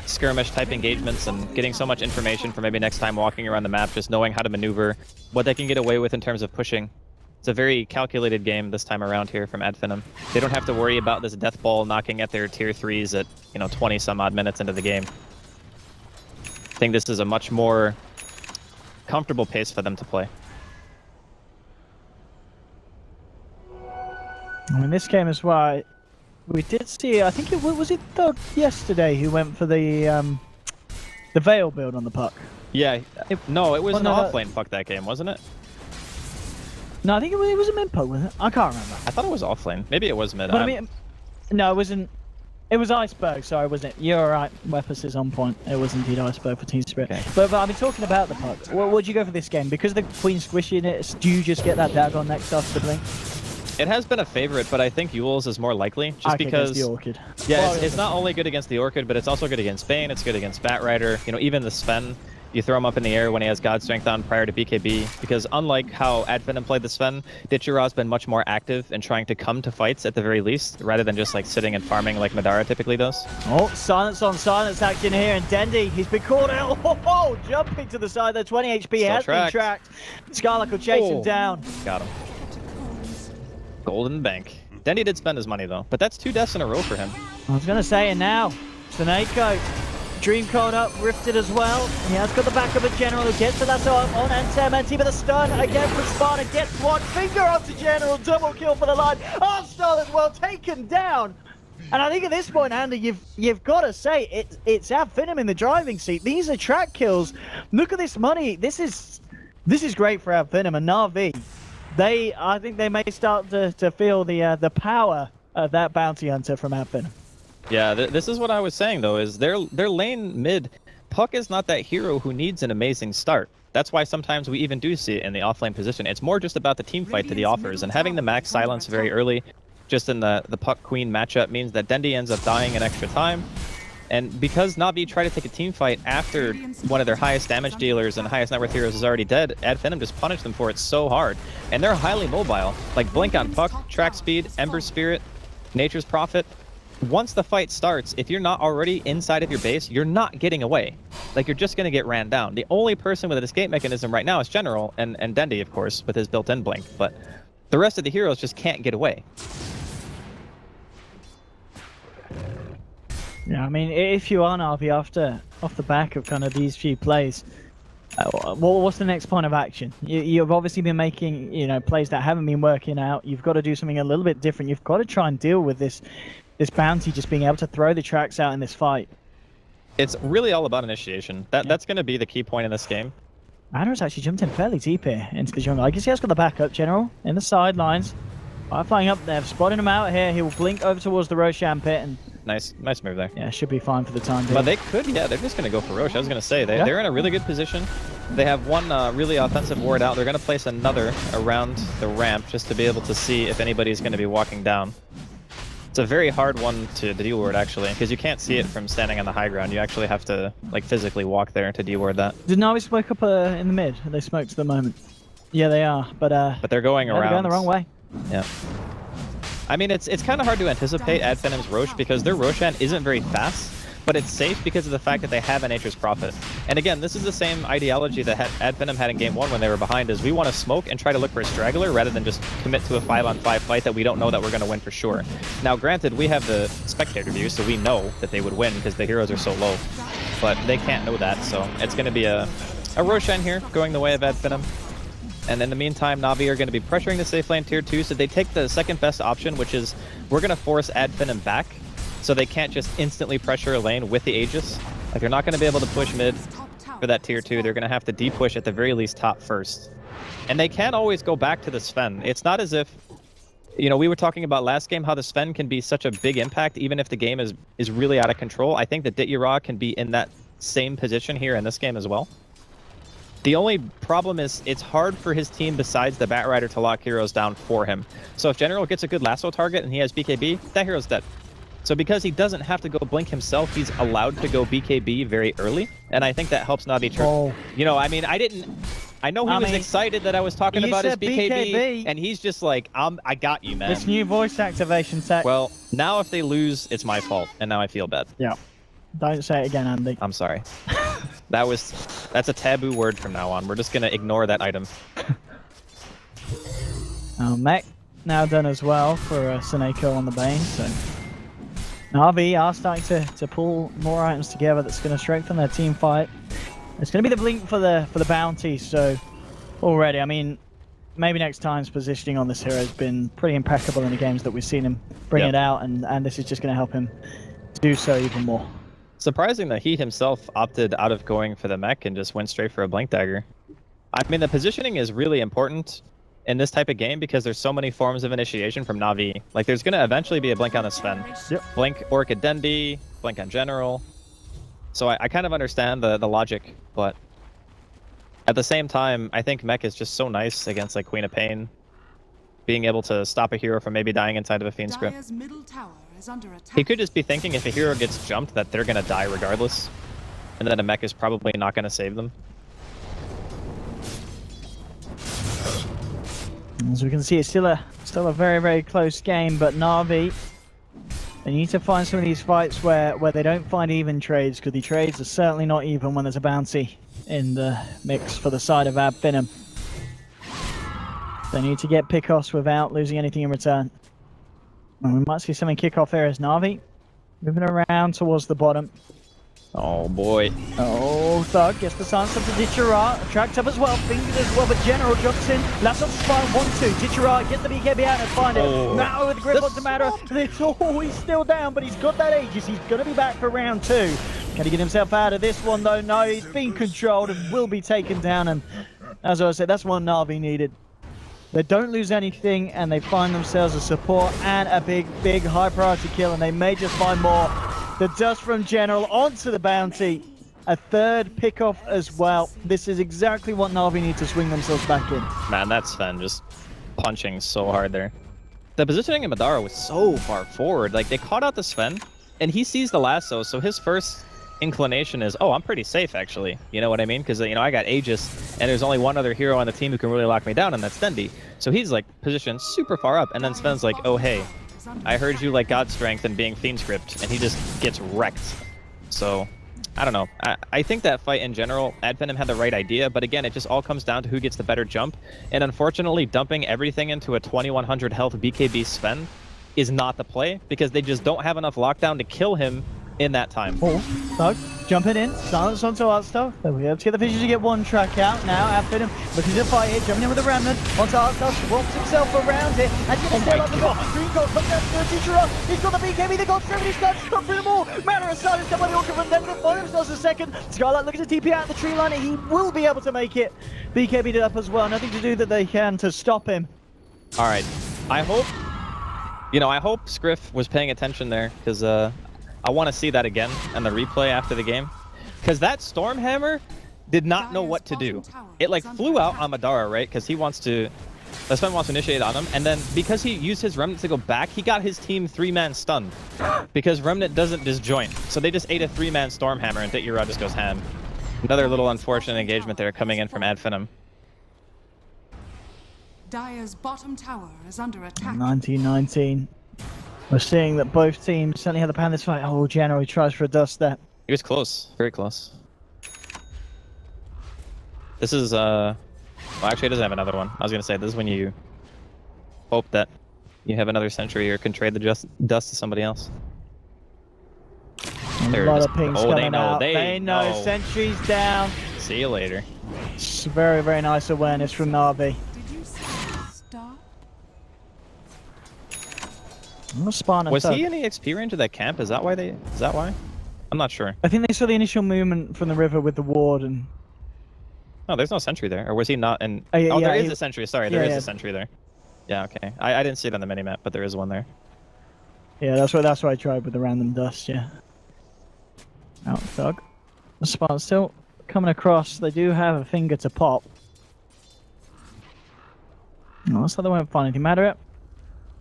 skirmish type engagements and getting so much information for maybe next time walking around the map, just knowing how to maneuver, what they can get away with in terms of pushing. It's a very calculated game this time around here from Finem. They don't have to worry about this death ball knocking at their tier 3s at, you know, 20 some odd minutes into the game. I think this is a much more comfortable pace for them to play. In this game as well, we did see, I think was it Thug yesterday who went for the Veil build on the puck? Yeah, no, it was an off-lane puck that game, wasn't it? No, I think it was a mid puck, wasn't it? I can't remember. I thought it was off-lane. Maybe it was mid. But I mean, no, it wasn't. It was Iceberg, sorry, wasn't it? You're right, Weapons is on point. It was indeed Iceberg for Team Spirit. Okay. But I've been talking about the puck. What would you go for this game? Because the Queen's squishing it, do you just get that Dagon next after the blink? It has been a favorite, but I think Yule's is more likely, just because the Orchid. Yeah, it's not only good against the Orchid, but it's also good against Bane, it's good against Bat Rider, you know, even the Sven. You throw him up in the air when he has God Strength on prior to BKB, because unlike how Finem played the Sven, Ditchira's been much more active and trying to come to fights at the very least, rather than just like sitting and farming like Madara typically does. Oh, silence on silence action here, and Dendy, he's been caught out. Oh, jumping to the side there, 20 HP has been tracked. Scarlet will chase him down. Got him. Golden Bank. Dendy did spend his money though, but that's 2 deaths in a row for him. I was going to say, and now, Snako. Dream Code up, Rifted as well. He has got the back of a General who gets to that on NTMNT, but the stun again from Sparta gets one. Finger up to General, double kill for the line. Armstar as well, taken down. And I think at this point, Andy, you've got to say it's Ad Finem in the driving seat. These are track kills. Look at this money. This is great for Ad Finem and Na'Vi. I think they may start to feel the power of that bounty hunter from Ad Finem. Yeah, this is what I was saying though. Is their lane mid, Puck is not that hero who needs an amazing start. That's why sometimes we even do see it in the offlane position. It's more just about the team fight that he offers, and having the max silence very early, just in the Puck Queen matchup, means that Dendi ends up dying in extra time. And because Na'Vi try to take a team fight after one of their highest damage dealers and highest net worth heroes is already dead, Ad Finem just punished them for it so hard. And they're highly mobile. Like Blink on Puck, Track Speed, Ember Spirit, Nature's Prophet. Once the fight starts, if you're not already inside of your base, you're not getting away. Like, you're just going to get ran down. The only person with an escape mechanism right now is General and Dendi, of course, with his built-in Blink. But the rest of the heroes just can't get away. Yeah, I mean, if you are Na'Vi off the back of kind of these few plays, what's the next point of action? You've obviously been making, plays that haven't been working out. You've got to do something a little bit different. You've got to try and deal with this bounty just being able to throw the tracks out in this fight. It's really all about initiation. That's going to be the key point in this game. Anna's actually jumped in fairly deep here into the jungle. I guess he has got the backup, General, in the sidelines. Flying up there, spotting him out here. He will blink over towards the Roshan pit and... Nice move there. Yeah, should be fine for the time being. But they could, they're just going to go for Roche. I was going to say, they're in a really good position. They have one really offensive ward out. They're going to place another around the ramp just to be able to see if anybody's going to be walking down. It's a very hard one to deward, actually, because you can't see it from standing on the high ground. You actually have to, physically walk there to deward that. Did Na'Vi smoke up in the mid? Are they smoked at the moment? Yeah, they are, but they're going around. They're going the wrong way. Yeah. I mean, it's kind of hard to anticipate Ad Finem's Roche because their Roshan isn't very fast, but it's safe because of the fact that they have a Nature's Prophet. And again, this is the same ideology that Ad Finem had in Game 1 when they were behind, is we want to smoke and try to look for a straggler rather than just commit to a 5-on-5 fight that we don't know that we're going to win for sure. Now, granted, we have the spectator view, so we know that they would win because the heroes are so low, but they can't know that, so it's going to be a Roshan here going the way of Ad Finem. And in the meantime, Na'Vi are going to be pressuring the safe lane tier 2, so they take the second best option, which is we're going to force Ad Finem back, so they can't just instantly pressure a lane with the Aegis. Like, they're not going to be able to push mid for that tier 2. They're going to have to de-push at the very least top first. And they can always go back to the Sven. It's not as if, we were talking about last game how the Sven can be such a big impact even if the game is really out of control. I think that Dityara can be in that same position here in this game as well. The only problem is it's hard for his team besides the Batrider to lock heroes down for him. So if General gets a good lasso target and he has BKB, that hero's dead. So because he doesn't have to go blink himself, he's allowed to go BKB very early. And I think that helps Na'Vi. I know he was excited that I was talking about his BKB, and he's just like, I got you, man. This new voice activation tech. Well, now if they lose, it's my fault, and now I feel bad. Yeah. Don't say it again, Andy. I'm sorry. That's a taboo word from now on. We're just gonna ignore that item. Mech now done as well for Seneko on the Bane, so Na'Vi are starting to pull more items together that's going to strengthen their team fight. It's going to be the blink for the bounty, so already, I mean, maybe next time's positioning on this hero has been pretty impeccable in the games that we've seen him bring it out, and this is just going to help him to do so even more. Surprising that he himself opted out of going for the mech and just went straight for a blink dagger. I mean, the positioning is really important in this type of game because there's so many forms of initiation from Na'Vi. Like, there's going to eventually be a blink on the Sven. Yep. Blink Orchid Dendi, blink on General. So I kind of understand the logic, but at the same time, I think mech is just so nice against like Queen of Pain. Being able to stop a hero from maybe dying inside of a Fiend script. He could just be thinking if a hero gets jumped that they're going to die regardless. And then a mech is probably not going to save them. As we can see, it's still a very, very close game, but Na'Vi, they need to find some of these fights where they don't find even trades, because the trades are certainly not even when there's a bounty in the mix for the side of Ad Finem. They need to get pickoffs without losing anything in return. And we might see something kick off here as Na'Vi moving around towards the bottom. Oh boy. Oh, Thug gets the silence up to Ditchera. Tracked up as well, fingered as well, but General jumps in. Last on spine, 1-2. Ditchera gets the BKB out and find it. Now with the grip on Tomato. He's still down, but he's got that Aegis. He's going to be back for round 2. Can he get himself out of this one though? No, he's being controlled and will be taken down. And as I said, that's what Na'Vi needed. They don't lose anything and they find themselves a support and a big high priority kill, and they may just find more. The dust from General onto the bounty. A third pick-off as well. This is exactly what Na'Vi need to swing themselves back in. Man, that's Sven just punching so hard there. The positioning of Madara was so far forward. Like, they caught out the Sven, and he sees the lasso, so his first inclination is, oh, I'm pretty safe, actually. You know what I mean? Because, you know, I got Aegis, and there's only one other hero on the team who can really lock me down, and that's Dendi. So he's, like, positioned super far up, and then Sven's like, oh, hey, I heard you like God Strength and being Fiend Script, and he just gets wrecked. So, I don't know. I think that fight in general, Finem had the right idea, but again, it just all comes down to who gets the better jump. And unfortunately, dumping everything into a 2100 health BKB Sven is not the play, because they just don't have enough lockdown to kill him in that time. Oh, Thug jumping in, silence onto Artstar. There we go. To get the vision to get one track out. Now Finem looking to fight here, jumping in with the Remnant onto Artstar, swaps himself around it, and you can still up the bottom. Green Gold comes down to the Ditchera. He's got the BKB, the Gold Strength, he's starting to stop through them all. Manor is silenced by the Orca from them, but find themselves a second. Scarlet looking to TP out the tree line, he will be able to make it. BKB'd up as well, nothing to do that they can to stop him. Alright, I hope Scriff was paying attention there, because I want to see that again and the replay after the game, because that Stormhammer did not know what to do. It like flew out on Madara, right? Because he wants to, Sven wants to initiate on him, and then because he used his Remnant to go back, he got his team 3-man stunned because Remnant doesn't disjoint. So they just ate a 3-man Stormhammer and Ditchera just goes ham. Another little unfortunate engagement there coming in from Finem. Dire's bottom tower is under attack. 1919. We're seeing that both teams certainly have the pan this fight. Oh, General, he tries for a dust there. He was close, very close. This is, well, actually, he doesn't have another one. I was going to say, this is when you hope that you have another sentry or can trade the dust to somebody else. A lot of pings coming out. They know. Sentry's down. See you later. It's very, very nice awareness from Na'Vi. Was he in the XP range of that camp? Is that why they? Is that why? I'm not sure. I think they saw the initial movement from the river with the ward and. No, there's no sentry there. Or was he not in? Yeah, oh, there is a sentry. Sorry, there is a sentry there. Yeah, okay. I didn't see it on the minimap, but there is one there. Yeah, that's why I tried with the random dust. Yeah. Out Thug. The spot still coming across. They do have a finger to pop. No, that's how they won't find anything. Matter it.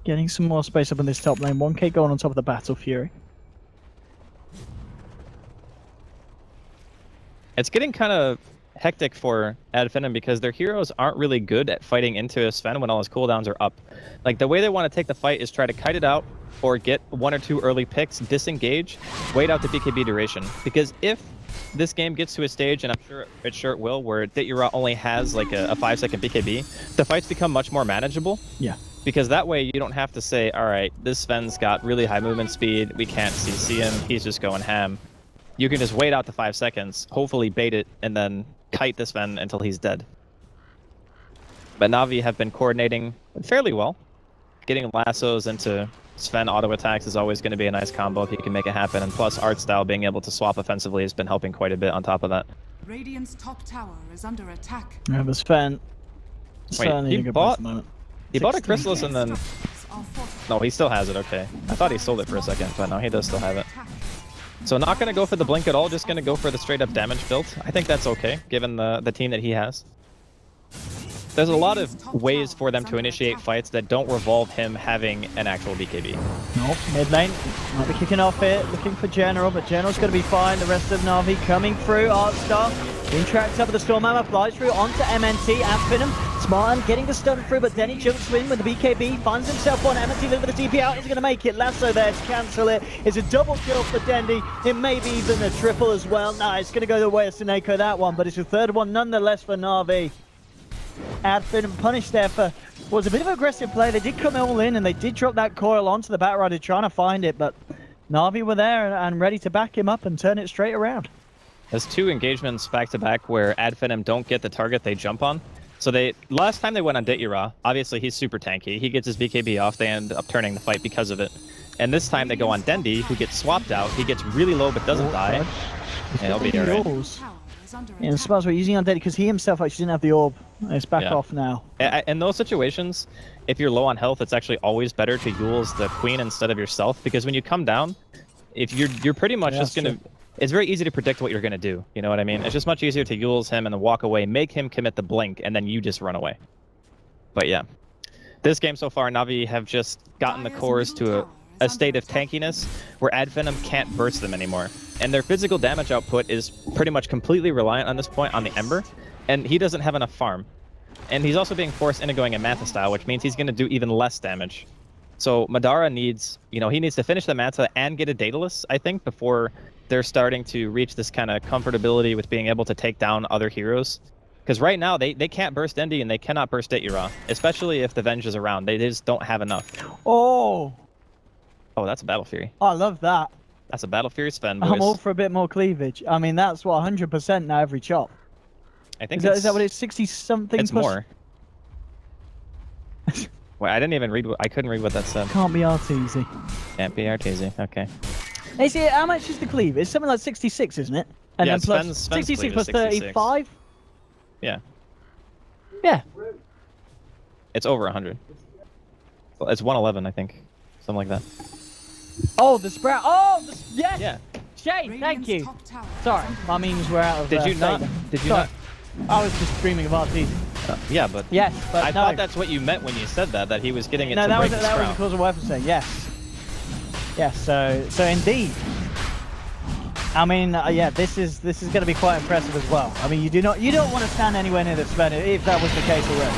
Getting some more space up in this top lane. 1k going on top of the Battle Fury. It's getting kind of hectic for Finem because their heroes aren't really good at fighting into a Sven when all his cooldowns are up. Like, the way they want to take the fight is try to kite it out or get 1 or 2 early picks, disengage, wait out the BKB duration. Because if this game gets to a stage, and I'm sure it will, where Ditchera only has like a 5-second BKB, the fights become much more manageable. Yeah. Because that way you don't have to say, all right, this Sven's got really high movement speed, we can't CC him, he's just going ham. You can just wait out the 5 seconds, hopefully bait it, and then kite this Sven until he's dead. But Na'Vi have been coordinating fairly well. Getting lassos into Sven auto attacks is always going to be a nice combo if you can make it happen, and plus art style being able to swap offensively has been helping quite a bit on top of that. Radiant's top tower is under attack. Yeah, but Sven. Wait, he bought a Chrysalis and then... No, he still has it, okay. I thought he sold it for a second, but no, he does still have it. So not going to go for the blink at all, just going to go for the straight up damage build. I think that's okay, given the team that he has. There's a lot of ways for them to initiate fights that don't revolve him having an actual BKB. Nope, mid lane. Might be kicking off here, looking for General, but General's going to be fine. The rest of Na'Vi coming through. Artstar being tracked up with the Stormhammer, flies through onto MNT and Finem. Smarten getting the stun through, but Denny jumps in with the BKB, finds himself on MNT, looking for the TP out. He's going to make it. Lasso there to cancel it. It's a double kill for Dendy. It may be even a triple as well. No, it's going to go the way of Sineko, that one, but it's a third one nonetheless for Na'Vi. Finem punished there for was a bit of aggressive play. They did come all in and they did drop that coil onto the Batrider trying to find it, but Na'Vi were there and ready to back him up and turn it straight around. There's 2 engagements back to back where Finem don't get the target they jump on. So last time they went on Ditira, obviously he's super tanky. He gets his BKB off, they end up turning the fight because of it. And this time they go on Dendi, who gets swapped out. He gets really low but doesn't die. And he'll be alright. Yeah, the spells we're using on Dendi because he himself actually didn't have the orb. It's back off now. In those situations, if you're low on health, it's actually always better to Yule's the queen instead of yourself, because when you come down, if you're pretty much just gonna... It's very easy to predict what you're going to do, you know what I mean? It's just much easier to Yule's him and then walk away, make him commit the blink, and then you just run away. But yeah, this game so far, Na'Vi have just gotten the cores to a state of tankiness where Finem can't burst them anymore. And their physical damage output is pretty much completely reliant on this point on the Ember, and he doesn't have enough farm. And he's also being forced into going a Manta style, which means he's going to do even less damage. So Madara needs, he needs to finish the Manta and get a Daedalus, I think, before they're starting to reach this kind of comfortability with being able to take down other heroes. Because right now, they can't burst Dendi and they cannot burst Ditira, especially if the Venge is around. They just don't have enough. Oh, that's a Battle Fury. I love that. That's a Battle Fury Sven, boys. I'm all for a bit more cleavage. I mean, that's what, 100% now every chop. I think is that what it's 60-something? It's more. Wait, I didn't even read. I couldn't read what that said. Can't be arteezy. Can't be arteezy. Okay. Hey, see, how much is the cleave? It's something like 66, isn't it? And then plus Sven's 66 plus 35. Yeah. Yeah. It's over 100. It's 111, I think, something like that. Oh, the sprout. Oh, yes. Yeah. Shay, thank you. Sorry, my memes were out of. Did you not? Did you not? I was just dreaming of arteezy. Yeah, but yes, but I thought that's what you meant when you said that he was getting it to break the that was the cause of what I was saying. Yes. Yes. So indeed. I mean, yeah, this is going to be quite impressive as well. I mean, you don't want to stand anywhere near the Sven if that was the case already.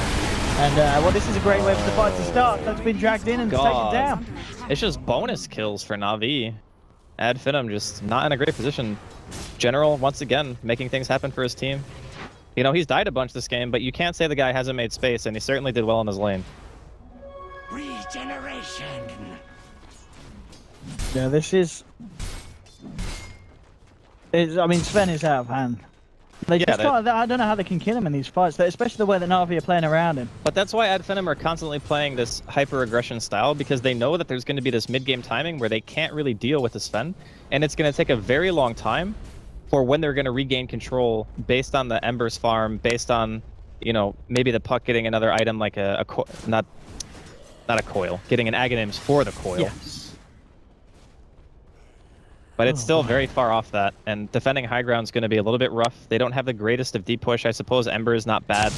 And well, this is a great way for the fight to start. That's been dragged in and taken down. It's just bonus kills for Na'Vi. Finem just not in a great position. General once again making things happen for his team. He's died a bunch this game, but you can't say the guy hasn't made space, and he certainly did well in his lane. Regeneration. Yeah, this is. I mean, Sven is out of hand. I don't know how they can kill him in these fights, especially the way that Na'Vi are playing around him. But that's why Finem are constantly playing this hyper-aggression style, because they know that there's going to be this mid-game timing where they can't really deal with the Sven, and it's going to take a very long time for when they're going to regain control based on the Ember's farm, based on, maybe the puck getting another item like not a coil, getting an Aghanims for the coil. Yes. But it's still very far off that, and defending high ground is going to be a little bit rough. They don't have the greatest of deep push. I suppose Ember is not bad,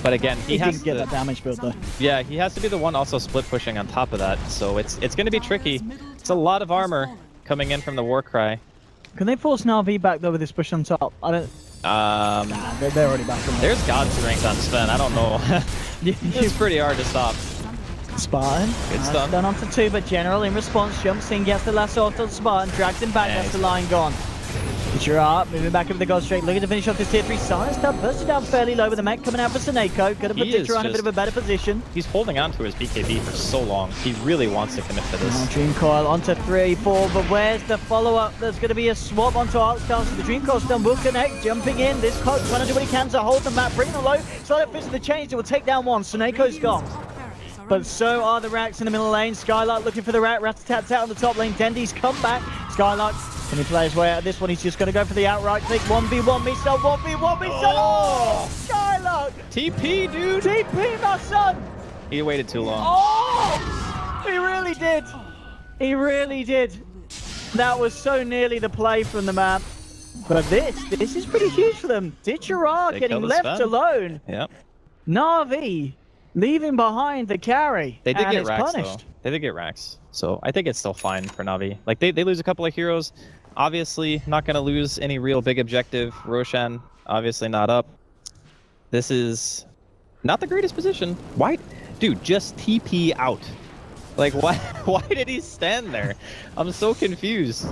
but again, he has to get that damage build though. Yeah, he has to be the one also split pushing on top of that, so it's going to be tricky. It's a lot of armor coming in from the Warcry. Can they force Na'Vi back though with this push on top? I don't. They're already back. There's God strength on Sven. I don't know. It's pretty hard to stop. Spartan. Good stuff. Done onto 2, but General in response jumps in, gets the last auto to Spartan, drags him back. That's the line gone. Gerard moving back over the God straight, looking to finish off this tier 3. Silence Tub bursted down fairly low with the mech coming out for Seneko. Gonna put Ditira in a bit of a better position. He's holding on to his BKB for so long. He really wants to commit to this. Dream Coil onto 3, 4, but where's the follow-up? There's going to be a swap onto Artstar, so the Dream Coil stun will connect. Jumping in, this Colt trying to do what he can to hold them back, bring them low. Silent Fist of the change, it will take down one. Seneko's gone. But so are the Racks in the middle lane. Skylark looking for the Rat. Rat-a-tat out on the top lane. Dendi's come back. Skylark, can he play his way out of this one? He's just going to go for the outright click. 1v1 me, so 1v1 me, son. Oh! Skylark! TP, dude! TP, my son! He waited too long. Oh! He really did. He really did. That was so nearly the play from the map. But this is pretty huge for them. Ditira getting left alone. Yep. Na'Vi leaving behind the carry. They did get racks, punished. though. They did get racks. So I think it's still fine for Na'Vi. Like, they lose a couple of heroes. Obviously, not going to lose any real big objective. Roshan, obviously not up. This is not the greatest position. Why? Dude, just TP out. Like, why did he stand there? I'm so confused.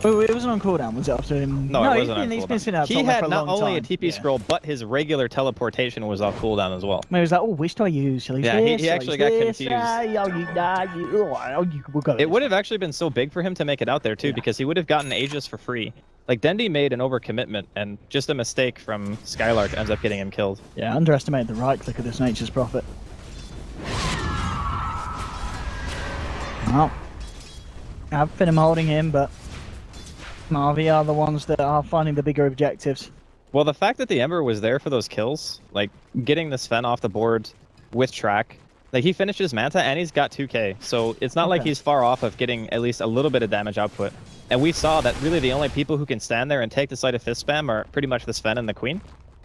Oh, it wasn't on cooldown, was it? After him? No, it wasn't on he's cooldown. been sitting out He top lane had for a not long only a time. TP scroll, but his regular teleportation was off cooldown as well. Maybe he was like, oh, which do I use? Shall I use Yeah, this? he Shall I actually use got this? confused. We'll go It would have actually been so big for him to make it out there too, because he would have gotten Aegis for free. Like, Dendi made an overcommitment, and just a mistake from Skylark ends up getting him killed. Yeah, underestimated the right click of this Nature's Prophet. Well, I've been holding him, but Na'Vi are the ones that are finding the bigger objectives. Well, the fact that the Ember was there for those kills, like getting the Sven off the board with track, like he finished his Manta and he's got 2k, so it's not like he's far off of getting at least a little bit of damage output. And we saw that really the only people who can stand there and take the Sleight of Fist spam are pretty much the Sven and the Queen,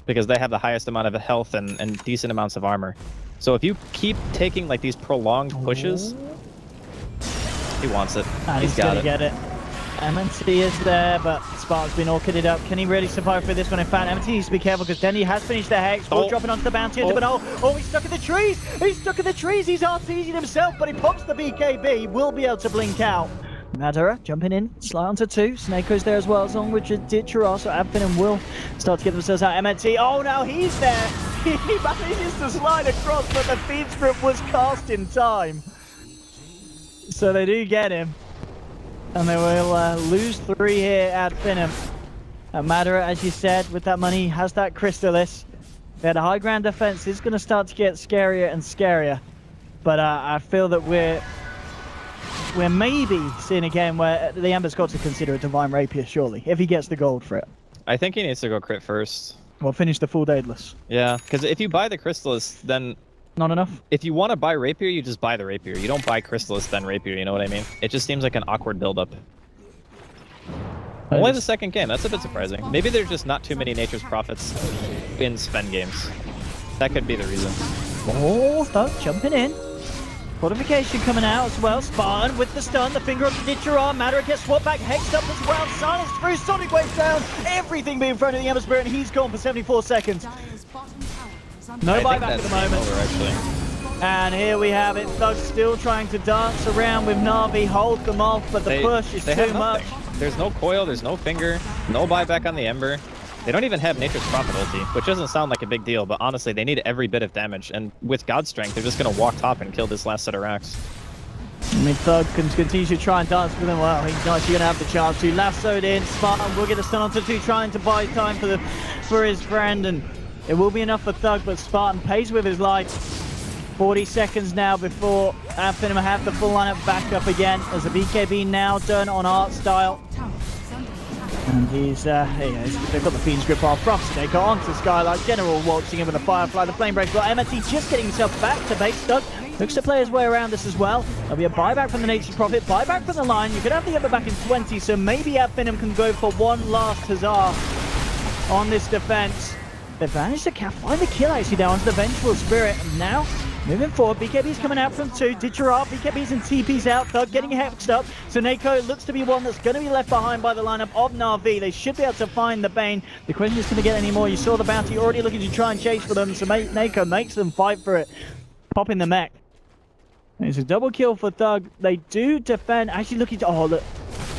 because they have the highest amount of health and decent amounts of armor. So if you keep taking like these prolonged pushes, he wants it. And he's got gonna get it. MNT is there, but Spartan's been all kitted up. Can he really survive through this one? In fact, MNT needs to be careful because Denny has finished the Hex. Ball dropping onto the bounty into Banal. Oh, he's stuck in the trees! He's stuck in the trees! He's RTG'd himself, but he pops the BKB. He will be able to blink out. Madara jumping in, Sly onto 2. Snakeo's there as well, as long as Ditcher, so Abfin will start to get themselves out. MNT, oh, now he's there! He manages to slide across, but the feed script was cast in time. So they do get him. And they will lose 3 here at Finem. Madara, as you said, with that money, has that Crystallis. They had a high ground defense. It's going to start to get scarier and scarier. But I feel that we're maybe seeing a game where the Ember's got to consider a Divine Rapier, surely, if he gets the gold for it. I think he needs to go crit first. Well, finish the full Daedalus. Yeah, because if you buy the Crystallis, then... Not enough? If you want to buy Rapier, you just buy the Rapier. You don't buy Crystallis, then Rapier, you know what I mean? It just seems like an awkward build-up. Only the second game, that's a bit surprising. Maybe there's just not too many Nature's Prophets in Sven games. That could be the reason. Oh, Thug jumping in. Fortification coming out as well. Spartan with the stun, the finger on the Ditcher arm. Madara gets swapped back, hexed up as well. Silenced through, Sonic Wave down. Everything being thrown at the Ember Spirit, and he's gone for 74 seconds. No buyback at the moment. Over, and here we have it. Thug still trying to dance around with Na'Vi, hold them off, but the push is too much. There's no coil, there's no finger, no buyback on the Ember. They don't even have Nature's Prophet ulti, which doesn't sound like a big deal, but honestly, they need every bit of damage. And with God Strength, they're just going to walk top and kill this last set of racks. I mean, Thug can continue to try and dance with him. Well, he's not actually going to have the chance to. Lassoed in, Spartan will get a stun onto 2, trying to buy time for his friend, and it will be enough for Thug, but Spartan pays with his life. 40 seconds now before Finem have the full lineup back up again. There's a BKB now done on Art Style. And he's, they've got the Fiend's Grip off from Snake onto Skylark. General waltzing in with a Firefly, the Flame Break. Got MNT just getting himself back to base. Thug looks to play his way around this as well. There'll be a buyback from the Nature's Prophet, buyback from the line. You could have the Ember back in 20, so maybe Finem can go for one last huzzah on this defense. They've managed to find the kill actually down onto the Vengeful Spirit. And now, moving forward, BKB's coming out from 2. Ditcher up, BKB's and TP's out. Thug getting hexed up. So Nako looks to be one that's going to be left behind by the lineup of Na'Vi. They should be able to find the Bane. The question is, going to get any more? You saw the bounty already looking to try and chase for them. So Nako makes them fight for it. Popping the mech. It's a double kill for Thug. They do defend. Actually looking to... Oh, look.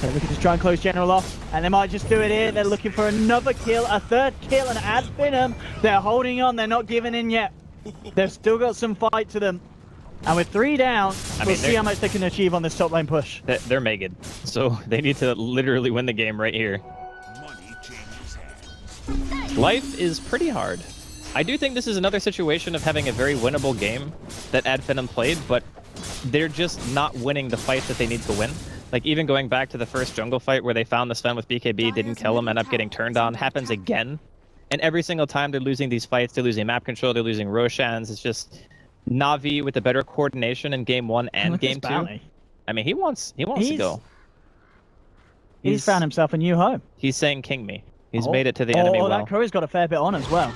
They're looking to try and close General off, and they might just do it here. They're looking for another kill, a third kill, and add Finem. They're holding on. They're not giving in yet. They've still got some fight to them. And with 3 down, we'll see how much they can achieve on this top lane push. They're Megan, so they need to literally win the game right here. Life is pretty hard. I do think this is another situation of having a very winnable game that Ad Finem played, but they're just not winning the fights that they need to win. Like, even going back to the first jungle fight where they found the Sven with BKB, didn't kill him, end up getting turned on, happens again. And every single time they're losing these fights, they're losing map control, they're losing Roshans. It's just Na'Vi with the better coordination in game 1 and game 2. I mean, he wants to go. He's found himself a new home. He's saying king me. He's made it to the enemy well. That Curry's got a fair bit on as well.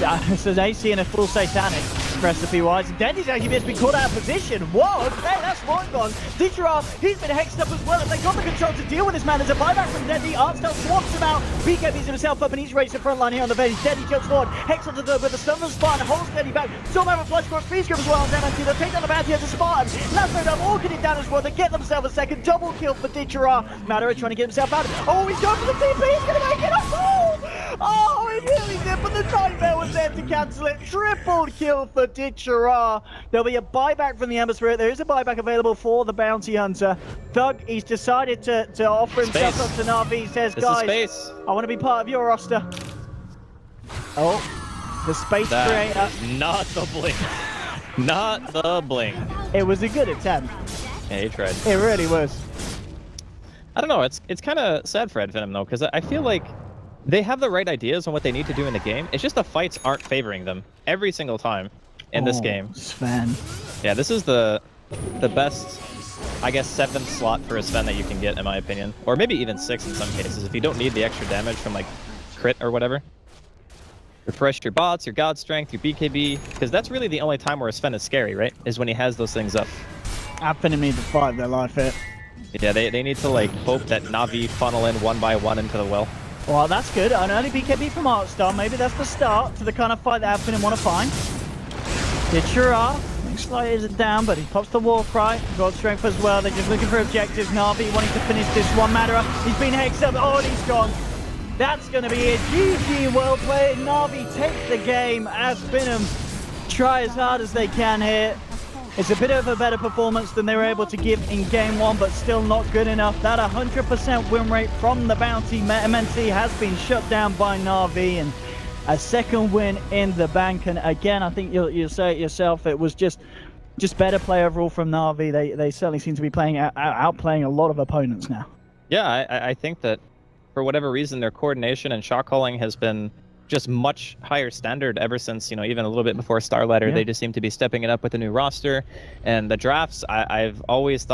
Yeah, so AC in a full satanic. recipe-wise. Denny's actually just been caught out of position. Whoa, okay, that's one gone. Digital, he's been hexed up as well. They got the control to deal with this man. There's a buyback from Denny. Artstyle swaps him out. BK beats himself up and he's raised the front line here on the bench. Denny jumps forward. Hex onto the with the stun and Spartan holds Denny back. Storm have a flush cross speed scrub as well on MNT. They'll take down the bounty as a Spartan. Lasso down, walking it down as well. They get themselves a second double kill for Digital. Madara trying to get himself out. Oh, he's going for the TP. He's going to make it. Oh, he nearly did, but the nightmare was there to cancel it. Triple kill for Dichara. There'll be a buyback from the Ember Spirit. There is a buyback available for the Bounty Hunter. Thug, he's decided to offer himself up to Na'Vi. He says, guys, I want to be part of your roster. Oh, the space creator. Not the blink. Not the blink. It was a good attempt. Yeah, he tried. It really was. I don't know, it's kind of sad for Ed Finem though, because I feel like they have the right ideas on what they need to do in the game. It's just the fights aren't favoring them every single time in this game. Sven. Yeah, this is the best, I guess, 7th slot for a Sven that you can get, in my opinion. Or maybe even 6 in some cases, if you don't need the extra damage from, like, crit or whatever. Refresh your bots, your God Strength, your BKB, because that's really the only time where a Sven is scary, right? Is when he has those things up. Finem need to fight their life here. Yeah, they need to, like, hope that Na'Vi funnel in one by one into the well. Well, that's good. An early BKB from Artstar. Maybe that's the start to the kind of fight that Finem want to find. Dichara, looks like he's down, but he pops the war cry. God Strength as well. They're just looking for objectives. Na'Vi wanting to finish this one. Madara, he's been hexed up. Oh, and he's gone. That's going to be it. GG, well played. Na'Vi take the game as Finem try as hard as they can here. It's a bit of a better performance than they were able to give in game 1, but still not good enough. That 100% win rate from the Bounty MNC has been shut down by Na'Vi, and a second win in the bank. And again, I think you'll say it yourself, it was just better play overall from Na'Vi. They certainly seem to be outplaying a lot of opponents now. Yeah, I think that for whatever reason, their coordination and shot calling has been just much higher standard ever since, you know, even a little bit before Starlighter. Yeah. They just seem to be stepping it up with the new roster and the drafts. I've always thought